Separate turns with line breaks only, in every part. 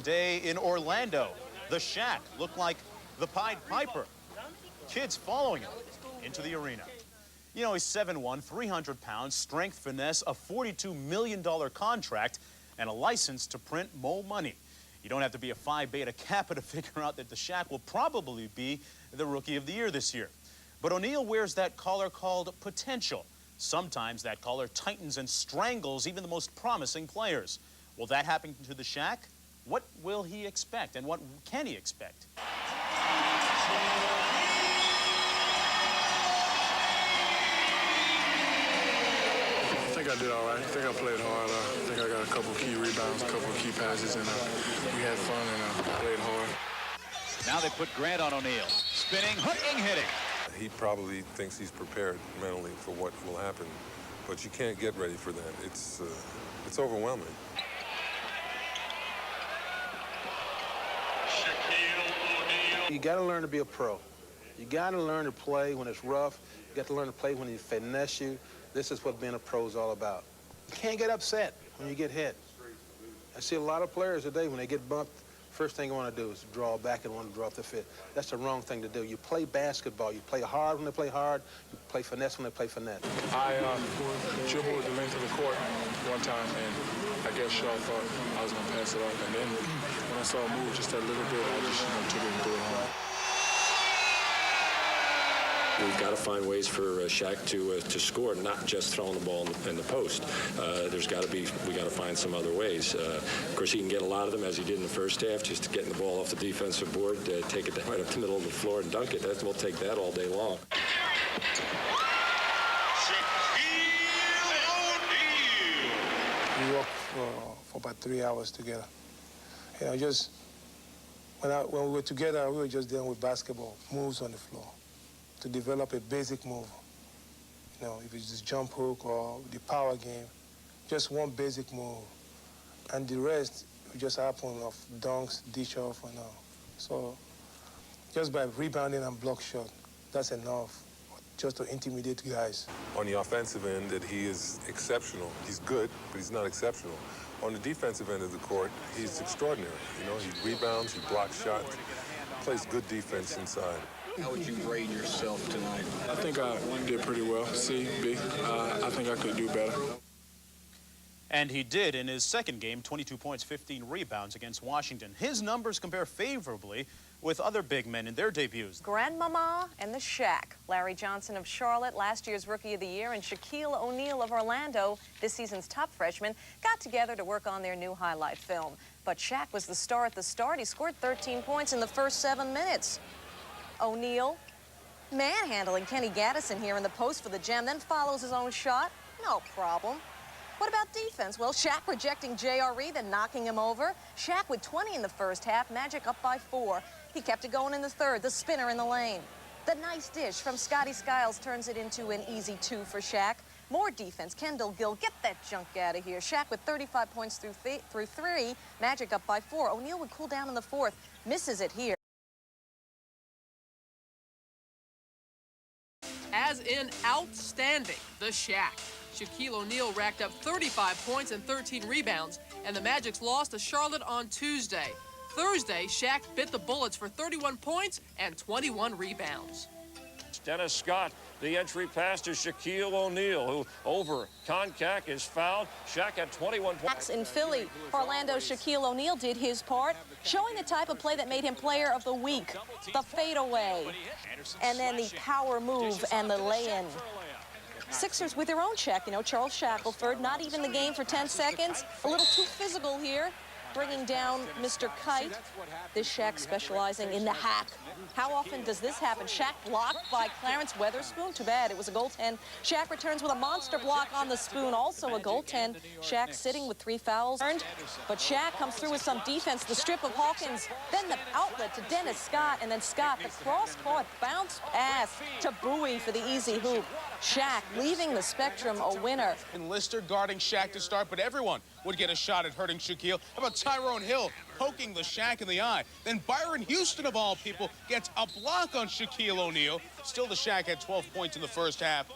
opening day in Orlando. The Shaq looked like the Pied Piper. Kids following him into the arena. You know, he's 7'1", 300 pounds, strength, finesse, a $42 million contract, and a license to print more money. You don't have to be a Phi Beta Kappa to figure out that the Shaq will probably be the Rookie of the Year this year. But O'Neal wears that collar called potential. Sometimes that collar tightens and strangles even the most promising players. Will that happen to the Shaq? What will he expect, and what can he expect?
I think I did all right. I think I played hard. I think I got a couple key rebounds, a couple key passes, and we had fun and played hard.
Now they put Grant on O'Neal. Spinning, hooking, hitting.
He probably thinks he's prepared mentally for what will happen, but you can't get ready for that. It's overwhelming.
You got to learn to be a pro. You got to learn to play when it's rough. You got to learn to play when he finesse you. This is what being a pro is all about. You can't get upset when you get hit. I see a lot of players today, when they get bumped, first thing they want to do is draw back and want to drop the fit. That's the wrong thing to do. You play basketball. You play hard when they play hard. You play finesse when they play finesse.
I dribbled the length of the court one time, and I guess Shaw thought I was going to pass it off. And then when I saw him move just a little bit, I just took it and threw it home.
We've got to find ways for Shaq to score, not just throwing the ball in the post. We got to find some other ways. Of course, he can get a lot of them, as he did in the first half, just getting the ball off the defensive board, take it right up the middle of the floor and dunk it. We'll take that all day long.
We walked for about 3 hours together. You know, just when we were together, we were just dealing with basketball, moves on the floor, to develop a basic move. You know, if it's just jump hook or the power game, just one basic move. And the rest will just happen of dunks, dish off, and all. So just by rebounding and block shot, that's enough just to intimidate guys.
On the offensive end, that he is exceptional. He's good, but he's not exceptional. On the defensive end of the court, he's extraordinary. You know, he rebounds, he blocks shots, plays good defense inside.
How would you grade yourself tonight?
I think I did pretty well. C, B. I think I could do better.
And he did in his second game, 22 points, 15 rebounds against Washington. His numbers compare favorably with other big men in their debuts.
Grandmama and the Shaq. Larry Johnson of Charlotte, last year's Rookie of the Year, and Shaquille O'Neal of Orlando, this season's top freshman, got together to work on their new highlight film. But Shaq was the star at the start. He scored 13 points in the first 7 minutes. O'Neal manhandling Kenny Gaddison here in the post for the gem, then follows his own shot. No problem. What about defense? Well, Shaq rejecting JRE, then knocking him over. Shaq with 20 in the first half, Magic up by 4. He kept it going in the third, the spinner in the lane. The nice dish from Scotty Skiles turns it into an easy 2 for Shaq. More defense, Kendall Gill, get that junk out of here. Shaq with 35 points through 3, Magic up by 4. O'Neal would cool down in the fourth, misses it here.
As in outstanding, the Shaq. Shaquille O'Neal racked up 35 points and 13 rebounds, and the Magic's lost to Charlotte on Tuesday. Thursday, Shaq bit the bullets for 31 points and 21 rebounds.
Dennis Scott, the entry pass to Shaquille O'Neal, who over Koncak is fouled. Shaq had 21 points.
In Philly, Orlando's Shaquille O'Neal did his part, showing the type of play that made him player of the week. The fadeaway, and then the power move and the lay-in. Sixers with their own Shaq, you know, Charles Shackelford, not even the game for 10 seconds. A little too physical here, bringing down Mr. Kite. This Shaq specializing in the hack. How often does this happen? Shaq blocked by Clarence Weatherspoon. Too bad, it was a goaltend. Shaq returns with a monster block on the spoon, also a goaltend. Shaq sitting with 3 fouls earned, but Shaq comes through with some defense. The strip of Hawkins, then the outlet to Dennis Scott, and then Scott, the cross-court bounce pass to Bowie for the easy hoop. Shaq leaving the spectrum a winner.
And Lister guarding Shaq to start, but everyone would get a shot at hurting Shaquille. How about Tyrone Hill poking the Shaq in the eye? Then Byron Houston, of all people, gets a block on Shaquille O'Neal. Still, the Shaq had 12 points in the first half.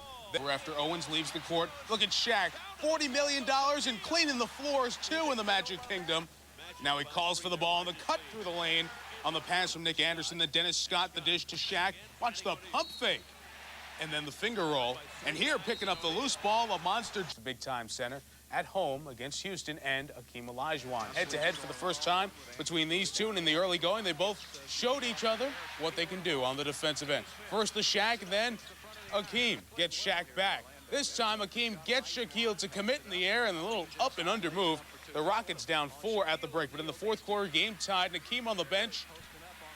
After Owens leaves the court, look at Shaq, $40 million and cleaning the floors, too, in the Magic Kingdom. Now he calls for the ball on the cut through the lane on the pass from Nick Anderson. Then Dennis Scott, the dish to Shaq. Watch the pump fake. And then the finger roll. And here, picking up the loose ball, a monster. Big-time center at home against Houston and Akeem Olajuwon. Head-to-head for the first time between these two, and in the early going, they both showed each other what they can do on the defensive end. First the Shaq, then Akeem gets Shaq back. This time, Akeem gets Shaquille to commit in the air, and a little up and under move. The Rockets down 4 at the break, but in the fourth quarter, game tied, and Akeem on the bench.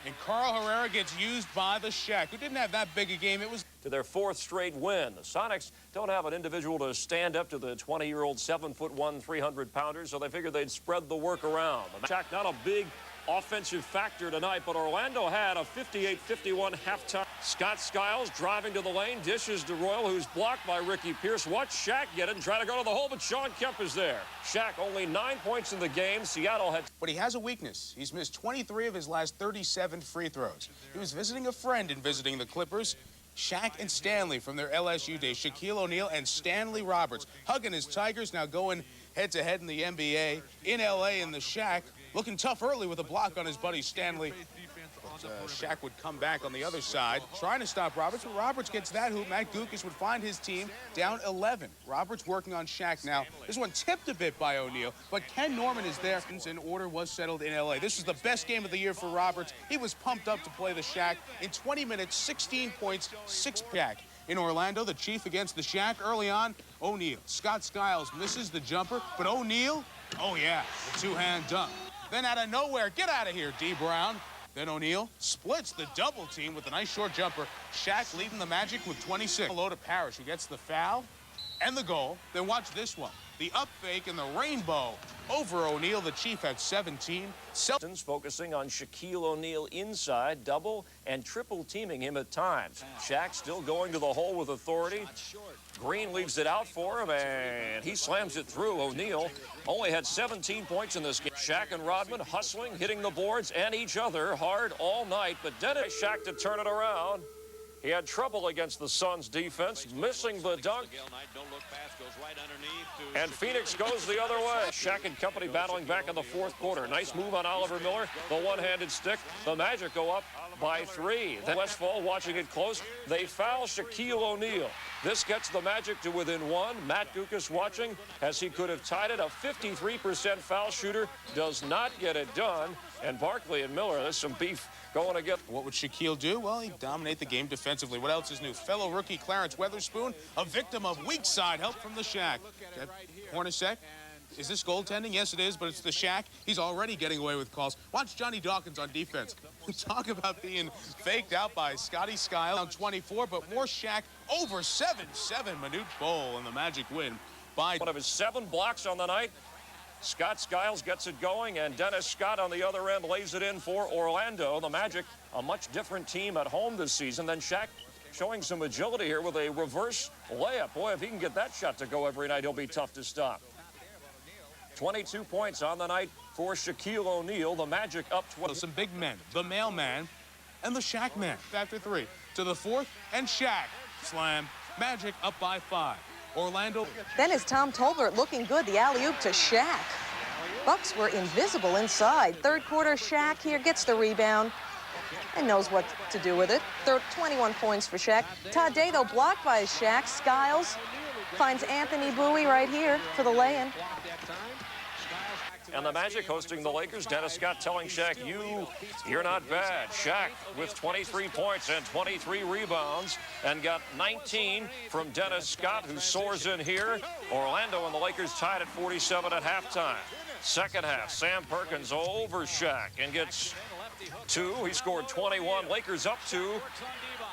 And Carl Herrera gets used by the Shaq, who didn't have that big a game. It was
To their 4th straight win. The Sonics don't have an individual to stand up to the 20-year-old 7'1", 300-pounder, so they figured they'd spread the work around. Shaq, not a big offensive factor tonight, but Orlando had a 58-51 halftime. Scott Skiles driving to the lane, dishes to Royal, who's blocked by Ricky Pierce. Watch Shaq get it and try to go to the hole, but Sean Kemp is there. Shaq only 9 points in the game. Seattle had...
But he has a weakness. He's missed 23 of his last 37 free throws. He was visiting a friend in visiting the Clippers. Shaq and Stanley from their LSU days. Shaquille O'Neal and Stanley Roberts hugging his Tigers, now going head-to-head in the NBA. In L.A. in the Shaq, looking tough early with a block on his buddy Stanley. But Shaq would come back on the other side, trying to stop Roberts, but Roberts gets that hoop. Matt Gukas would find his team down 11. Roberts working on Shaq now. This one tipped a bit by O'Neal, but Ken Norman is there, and order was settled in L.A. This was the best game of the year for Roberts. He was pumped up to play the Shaq. In 20 minutes, 16 points, 6-pack. In Orlando, the Chief against the Shaq. Early on, O'Neal. Scott Skiles misses the jumper, but O'Neal, oh yeah, the two-hand dunk. Then out of nowhere, get out of here, D. Brown. Then O'Neal splits the double team with a nice short jumper. Shaq leading the Magic with 26. Hello to Parrish, who gets the foul and the goal. Then watch this one. The up fake and the rainbow over O'Neal. The Chief had 17.
Focusing on Shaquille O'Neal inside, double and triple teaming him at times. Shaq still going to the hole with authority. Green leaves it out for him, and he slams it through. O'Neal only had 17 points in this game. Shaq and Rodman hustling, hitting the boards and each other hard all night, but Dennis Shaq to turn it around. He had trouble against the Suns defense, missing the dunk. And Phoenix goes the other way. Shaq and company battling back in the fourth quarter. Nice move on Oliver Miller, the one-handed stick. The Magic go up by 3. Then Westfall watching it close. They foul Shaquille O'Neal. This gets the Magic to within 1. Matt Gukas watching as he could have tied it. A 53% foul shooter does not get it done. And Barkley and Miller, there's some beef going again.
What would Shaquille do? Well, he'd dominate the game defensively. What else is new? Fellow rookie Clarence Weatherspoon, a victim of weak side help from the Shaq. Hornacek, is this goaltending? Yes, it is, but it's the Shaq. He's already getting away with calls. Watch Johnny Dawkins on defense. Talk about being faked out by Scotty Skiles on 24, but more Shaq over 7-7 Manute Bol, and the Magic win by
one of his 7 blocks on the night. Scott Skiles gets it going, and Dennis Scott on the other end lays it in for Orlando. The Magic, a much different team at home this season than Shaq, showing some agility here with a reverse layup. Boy, if he can get that shot to go every night, he'll be tough to stop. 22 points on the night for Shaquille O'Neal. The Magic up 12.
Some big men, the mailman and the Shaq man. After 3 to the 4th, and Shaq slam. Magic up by 5. Orlando.
Then is Tom Tolbert looking good, the alley-oop to Shaq. Bucks were invisible inside. Third quarter, Shaq here gets the rebound and knows what to do with it. 21 points for Shaq. Todd Day, though, blocked by Shaq. Skiles finds Anthony Bowie right here for the lay-in.
And the Magic hosting the Lakers. Dennis Scott telling Shaq, you're not bad. Shaq with 23 points and 23 rebounds and got 19 from Dennis Scott, who soars in here. Orlando and the Lakers tied at 47 at halftime. Second half, Sam Perkins over Shaq and gets 2. He scored 21. Lakers up 2.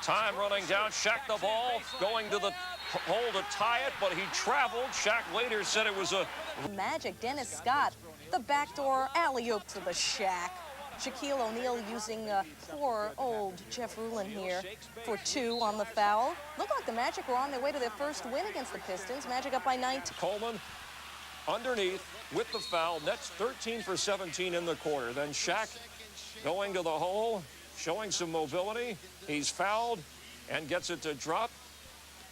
Time running down. Shaq the ball, going to the hole to tie it, but he traveled. Shaq later said it was a...
Magic, Dennis Scott, the backdoor alley-oop to the Shaq. Shaquille O'Neal using poor old Jeff Rulin here for 2 on the foul. Looked like the Magic were on their way to their first win against the Pistons. Magic up by 19.
Coleman underneath with the foul. Nets 13 for 17 in the quarter. Then Shaq going to the hole, showing some mobility. He's fouled and gets it to drop.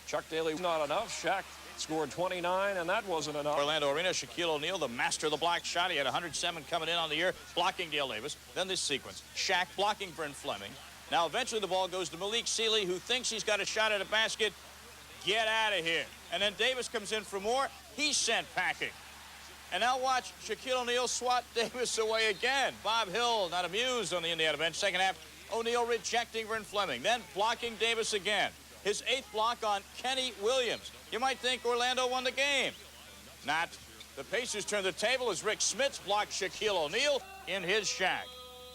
Chuck Daly not enough. Shaq scored 29, and that wasn't enough.
Orlando Arena, Shaquille O'Neal, the master of the block shot. He had 107 coming in on the year, blocking Dale Davis. Then this sequence, Shaq blocking Bryn Fleming. Now eventually the ball goes to Malik Sealy, who thinks he's got a shot at a basket. Get out of here. And then Davis comes in for more. He's sent packing. And now watch Shaquille O'Neal swat Davis away again. Bob Hill not amused on the Indiana bench. Second half, O'Neal rejecting Bryn Fleming, then blocking Davis again. His 8th block on Kenny Williams. You might think Orlando won the game. Not. The Pacers turn the table as Rick Smits blocked Shaquille O'Neal in his Shaq.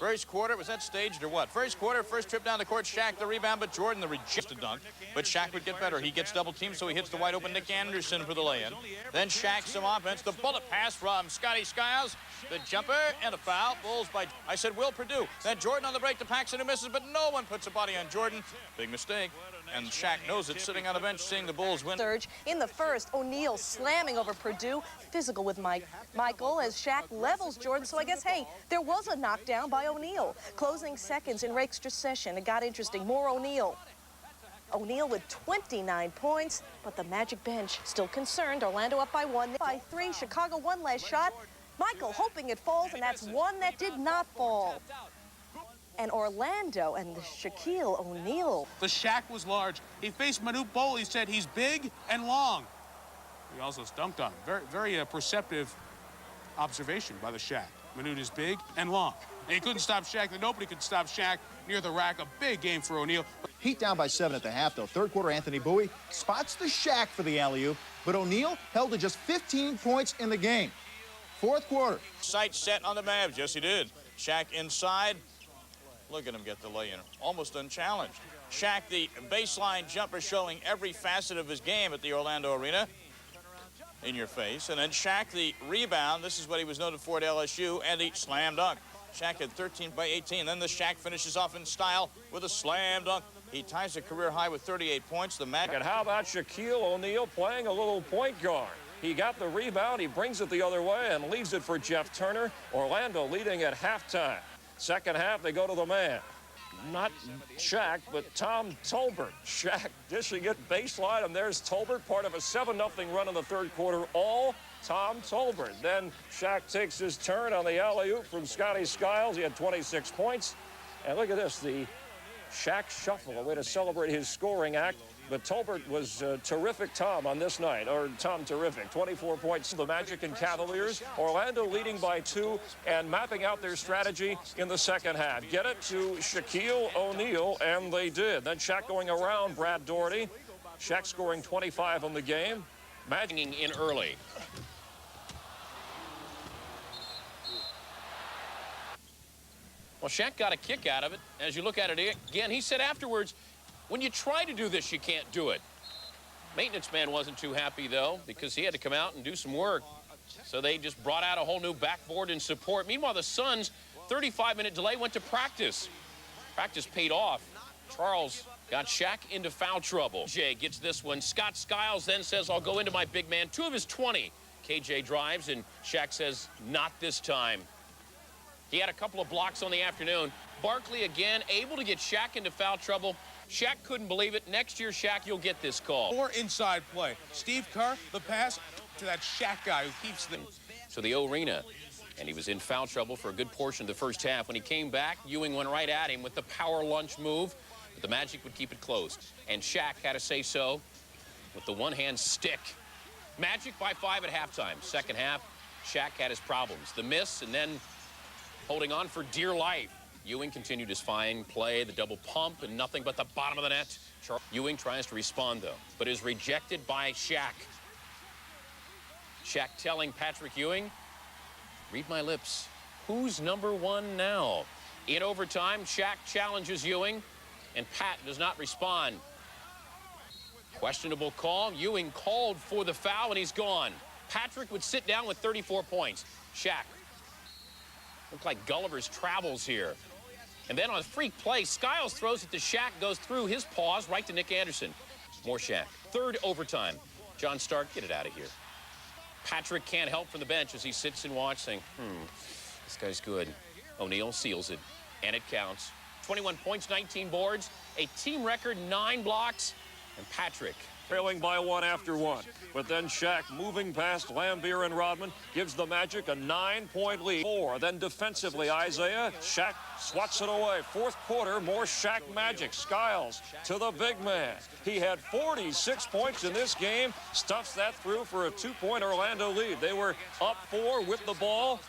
First quarter, was that staged or what? First quarter, first trip down the court, Shaq the rebound, but Jordan the rejected dunk. But Shaq would get better. He gets double teamed, so he hits the wide open Nick Anderson for the lay-in. Then Shaq some offense. The bullet pass from Scotty Skiles. The jumper and a foul. Bulls by, I said, Will Perdue. Then Jordan on the break to Paxson, who misses, but no one puts a body on Jordan. Big mistake. And Shaq knows it, sitting on the bench, seeing the Bulls win.
Surge in the first, O'Neal slamming over Perdue, physical with Michael as Shaq levels Jordan. So I guess, hey, there was a knockdown by O'Neal. Closing seconds in extra session. It got interesting. More O'Neal. O'Neal with 29 points, but the Magic bench still concerned. Orlando up by 1, by 3. Chicago one last shot. Michael hoping it falls, and that's one that did not fall. And Orlando and the Shaquille O'Neal.
The Shaq was large. He faced Manute Bol. He said he's big and long. He also dunked on him. Very perceptive observation by the Shaq. Manute is big and long. And he couldn't stop Shaq. Nobody could stop Shaq near the rack. A big game for O'Neal.
Heat down by 7 at the half, though. Third quarter, Anthony Bowie spots the Shaq for the alley-oop, but O'Neal held to just 15 points in the game. Fourth quarter.
Sight set on the Mavs. Yes, he did. Shaq inside. Look at him get the lay-in. Almost unchallenged. Shaq, the baseline jumper, showing every facet of his game at the Orlando Arena. In your face. And then Shaq, the rebound. This is what he was noted for at LSU. And the slam dunk. Shaq had 13 by 18. Then the Shaq finishes off in style with a slam dunk. He ties a career high with 38 points. The Magic.
And how about Shaquille O'Neal playing a little point guard? He got the rebound. He brings it the other way and leaves it for Jeff Turner. Orlando leading at halftime. Second half, they go to the man. Not Shaq, but Tom Tolbert. Shaq dishing it baseline, and there's Tolbert, part of a 7-0 run in the third quarter. All Tom Tolbert. Then Shaq takes his turn on the alley-oop from Scotty Skiles. He had 26 points. And look at this, the Shaq shuffle, a way to celebrate his scoring act. But Tolbert was terrific Tom on this night, or Tom terrific. 24 points. The Magic and Cavaliers. Orlando leading by 2 and mapping out their strategy in the second half. Get it to Shaquille O'Neal, and they did. Then Shaq going around Brad Daugherty. Shaq scoring 25 on the game. Magic in early.
Well, Shaq got a kick out of it. As you look at it again, he said afterwards, when you try to do this, you can't do it. Maintenance man wasn't too happy, though, because he had to come out and do some work. So they just brought out a whole new backboard in support. Meanwhile, the Suns, 35-minute delay, went to practice. Practice paid off. Charles got Shaq into foul trouble. KJ gets this one. Scott Skiles then says, I'll go into my big man. 2 of his 20. KJ drives, and Shaq says, not this time. He had a couple of blocks on the afternoon. Barkley again able to get Shaq into foul trouble. Shaq couldn't believe it. Next year, Shaq, you'll get this call.
More inside play. Steve Kerr, the pass to that Shaq guy who keeps them.
So the arena, and he was in foul trouble for a good portion of the first half. When he came back, Ewing went right at him with the power lunch move, but the Magic would keep it closed. And Shaq had to say so with the one-hand stick. Magic by 5 at halftime. Second half, Shaq had his problems. The miss, and then holding on for dear life. Ewing continued his fine play, the double pump, and nothing but the bottom of the net. Ewing tries to respond, though, but is rejected by Shaq. Shaq telling Patrick Ewing, read my lips, who's number 1 now? In overtime, Shaq challenges Ewing, and Pat does not respond. Questionable call. Ewing called for the foul, and he's gone. Patrick would sit down with 34 points. Shaq looked like Gulliver's Travels here. And then on a freak play, Skiles throws it to Shaq, goes through his paws right to Nick Anderson. More Shaq. Third overtime. John Stark, get it out of here. Patrick can't help from the bench as he sits and watches, saying, this guy's good. O'Neal seals it, and it counts. 21 points, 19 boards, a team record 9 blocks, and Patrick
trailing by one after one. But then Shaq, moving past Lambier and Rodman, gives the Magic a 9-point lead. Then defensively, Isaiah, Shaq swats it away. Fourth quarter, more Shaq Magic. Skiles to the big man. He had 46 points in this game, stuffs that through for a 2-point Orlando lead. They were up 4 with the ball.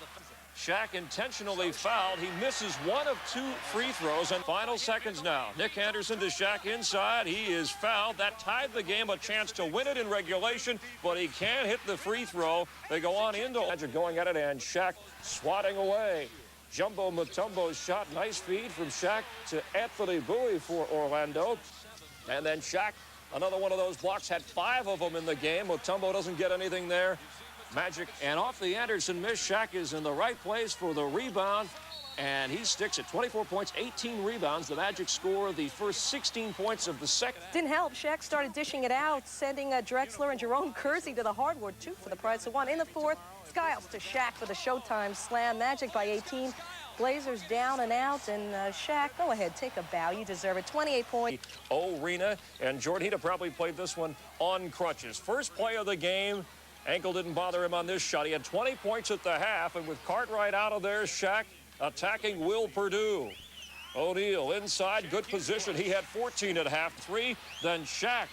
Shaq intentionally fouled. He misses one of 2 free throws. And final seconds now. Nick Anderson to Shaq inside. He is fouled. That tied the game, a chance to win it in regulation, but he can't hit the free throw. They go on into Magic going at it, and Shaq swatting away. Jumbo Mutombo's shot. Nice feed from Shaq to Anthony Bowie for Orlando. And then Shaq, another one of those blocks, had 5 of them in the game. Mutombo doesn't get anything there. Magic, and off the Anderson miss, Shaq is in the right place for the rebound, and he sticks at 24 points, 18 rebounds. The Magic score the first 16 points of the second.
Didn't help. Shaq started dishing it out, sending Drexler and Jerome Kersey to the hardwood, 2 for the price of 1. In the fourth, Skiles to Shaq for the Showtime slam. Magic by 18. Blazers down and out, and Shaq, go ahead, take a bow. You deserve it. 28 points.
Arena, and Jordan He'd probably played this one on crutches. First play of the game. Ankle didn't bother him on this shot. He had 20 points at the half, and with Cartwright out of there, Shaq attacking Will Perdue. O'Neal inside, good position. He had 14 at half. 3, then Shaq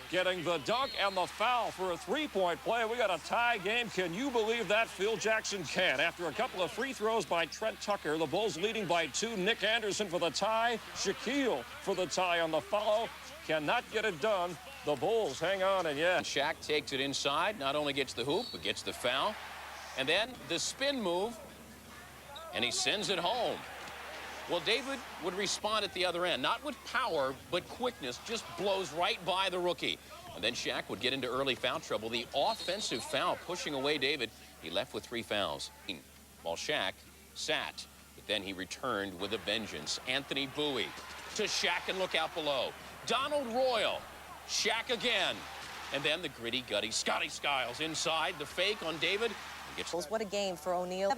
getting the dunk and the foul for a 3-point play. We got a tie game. Can you believe that? Phil Jackson can. After a couple of free throws by Trent Tucker, the Bulls leading by 2. Nick Anderson for the tie. Shaquille for the tie on the follow. Cannot get it done. The Bulls hang on, and yeah.
Shaq takes it inside, not only gets the hoop, but gets the foul. And then the spin move, and he sends it home. Well, David would respond at the other end, not with power, but quickness, just blows right by the rookie. And then Shaq would get into early foul trouble. The offensive foul pushing away David. He left with 3 fouls, while Shaq sat. But then he returned with a vengeance. Anthony Bowie to Shaq, and look out below. Donald Royal. Shaq again. And then the gritty, gutty Scotty Skiles inside. The fake on David.
What a game for O'Neal.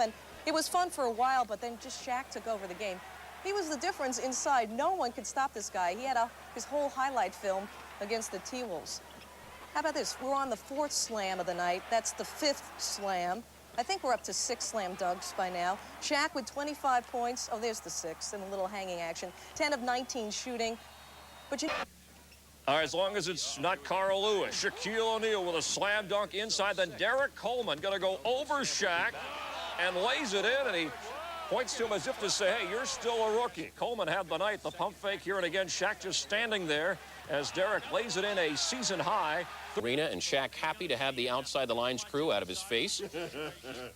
It was fun for a while, but then just Shaq took over the game. He was the difference inside. No one could stop this guy. He had his whole highlight film against the T-Wolves. How about this? We're on the 4th slam of the night. That's the 5th slam. I think we're up to 6 slam dunks by now. Shaq with 25 points. Oh, there's the 6th and a little hanging action. 10 of 19 shooting. But you...
All right, as long as it's not Carl Lewis. Shaquille O'Neal with a slam dunk inside. Then Derek Coleman going to go over Shaq and lays it in, and he points to him as if to say, hey, you're still a rookie. Coleman had the night, the pump fake here, and again, Shaq just standing there as Derek lays it in, a season high.
Arena, and Shaq happy to have the outside the lines crew out of his face.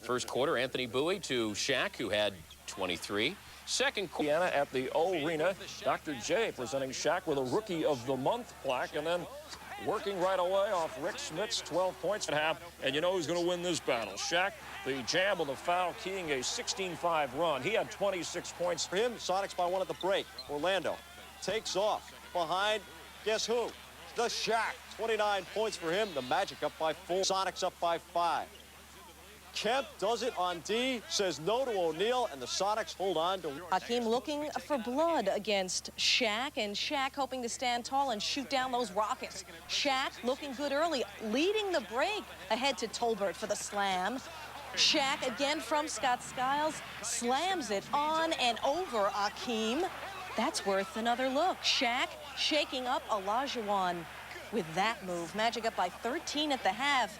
First quarter, Anthony Bowie to Shaq, who had 23. Second quarter
at the Arena, Dr. J presenting Shaq with a Rookie of the Month plaque, and then working right away off Rick Smith's 12 points at half. And you know who's going to win this battle? Shaq, the jam on the foul, keying a 16-5 run. He had 26 points.
For him, Sonics by 1 at the break. Orlando takes off behind, guess who? The Shaq. 29 points for him. The Magic up by 4. Sonics up by 5. Kemp does it on D, says no to O'Neal, and the Sonics hold on to...
Hakeem looking for blood against Shaq, and Shaq hoping to stand tall and shoot down those rockets. Shaq looking good early, leading the break ahead to Tolbert for the slam. Shaq again from Scott Skiles, slams it on and over Hakeem. That's worth another look. Shaq shaking up Olajuwon with that move. Magic up by 13 at the half.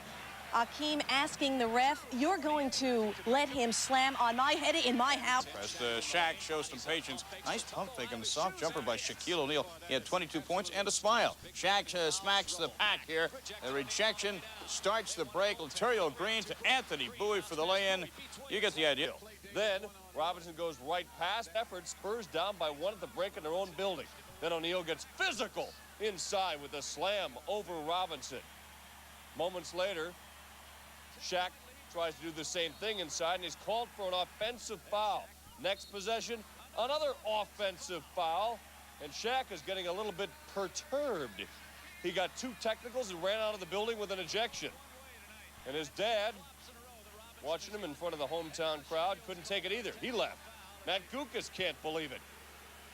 Hakeem asking the ref, you're going to let him slam on my head in my house.
As Shaq shows some patience. Nice pump fake and the soft jumper by Shaquille O'Neal. He had 22 points and a smile. Shaq smacks the pack here. The rejection starts the break. Lateral Green to Anthony Bowie for the lay-in. You get the idea.
Then Robinson goes right past. Effort Spurs down by 1 at the break in their own building. Then O'Neal gets physical inside with a slam over Robinson. Moments later, Shaq tries to do the same thing inside, and he's called for an offensive foul. Next possession, another offensive foul, and Shaq is getting a little bit perturbed. He got 2 technicals and ran out of the building with an ejection. And his dad, watching him in front of the hometown crowd, couldn't take it either. He left. Matt Gukas can't believe it.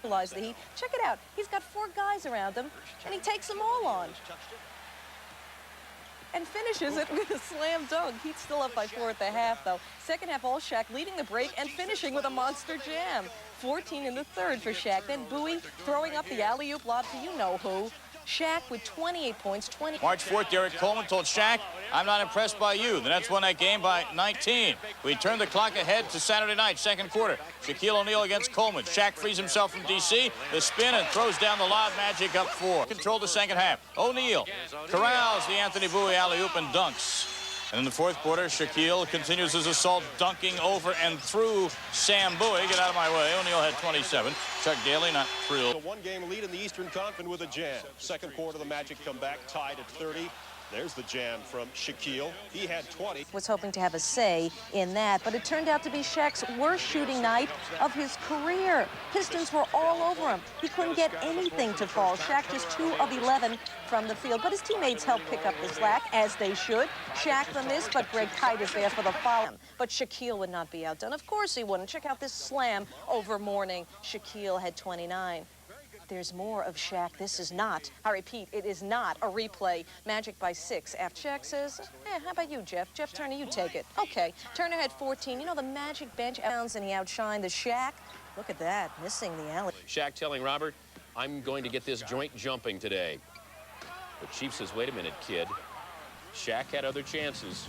Check it out. He's got 4 guys around him, and he takes them all on. and finishes it with a slam dunk. He's still up by 4 at the half, though. Second half, all Shaq leading the break and finishing with a monster jam. 14 in the third for Shaq. Then Bowie throwing up the alley-oop lob to you-know-who. Shaq with 28 points, 20.
March 4th, Derek Coleman told Shaq, "I'm not impressed by you." The Nets won that game by 19. We turned the clock ahead to Saturday night, second quarter. Shaquille O'Neal against Coleman. Shaq frees himself from D.C., the spin, and throws down the lob. Magic up 4. Control the second half. O'Neal corrals the Anthony Bowie alley-oop and dunks. And in the fourth quarter, Shaquille continues his assault, dunking over and through Sam Bowie. Get out of my way. O'Neal had 27. Chuck Daly not thrilled.
A one-game lead in the Eastern Conference with a jam. Second quarter, the Magic come back, tied at 30. There's the jam from Shaquille. He had 20.
Was hoping to have a say in that, but it turned out to be Shaq's worst shooting night of his career. Pistons were all over him. He couldn't get anything to fall. Shaq just 2 of 11 from the field, but his teammates helped pick up the slack, as they should. Shaq the miss, but Greg Kite is there for the foul. But Shaquille would not be outdone. Of course he wouldn't. Check out this slam over Mourning. Shaquille had 29. There's more of Shaq. This is not, I repeat, it is not a replay. Magic by 6. After Shaq says, how about you, Jeff? Jeff Turner, you take it. Okay, Turner had 14. You know, the Magic bench outs and he outshined the Shaq. Look at that, missing the alley.
Shaq telling Robert, "I'm going to get this joint jumping today." But Chief says, "Wait a minute, kid." Shaq had other chances.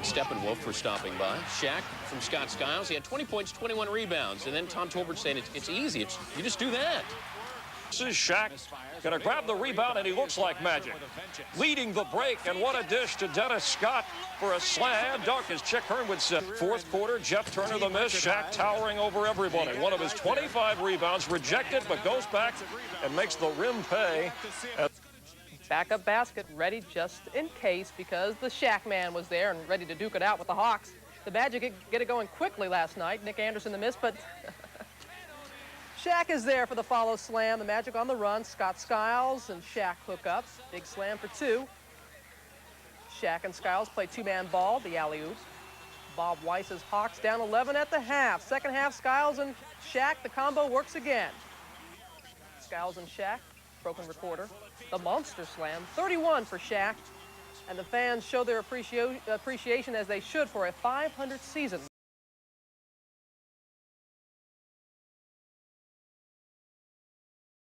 Steppenwolf for stopping by. Shaq from Scott Skiles. He had 20 points, 21 rebounds. And then Tom Tolbert saying it's easy. You just do that.
This is Shaq. Going to grab the rebound, and he looks like magic. Leading the break, and what a dish to Dennis Scott for a slam dunk, as Chick Hearn would say. Fourth quarter, Jeff Turner the miss. Shaq towering over everybody. One of his 25 rebounds rejected, but goes back and makes the rim pay.
Backup basket ready just in case, because the Shaq man was there and ready to duke it out with the Hawks. The Magic get it going quickly last night. Nick Anderson the miss, but Shaq is there for the follow slam. The Magic on the run. Scott Skiles and Shaq hook up. Big slam for 2. Shaq and Skiles play two-man ball, the alley-oop. Bob Weiss's Hawks down 11 at the half. Second half, Skiles and Shaq, the combo works again. Skiles and Shaq, broken recorder. The monster slam, 31 for Shaq. And the fans show their appreciation as they should for a 500 season.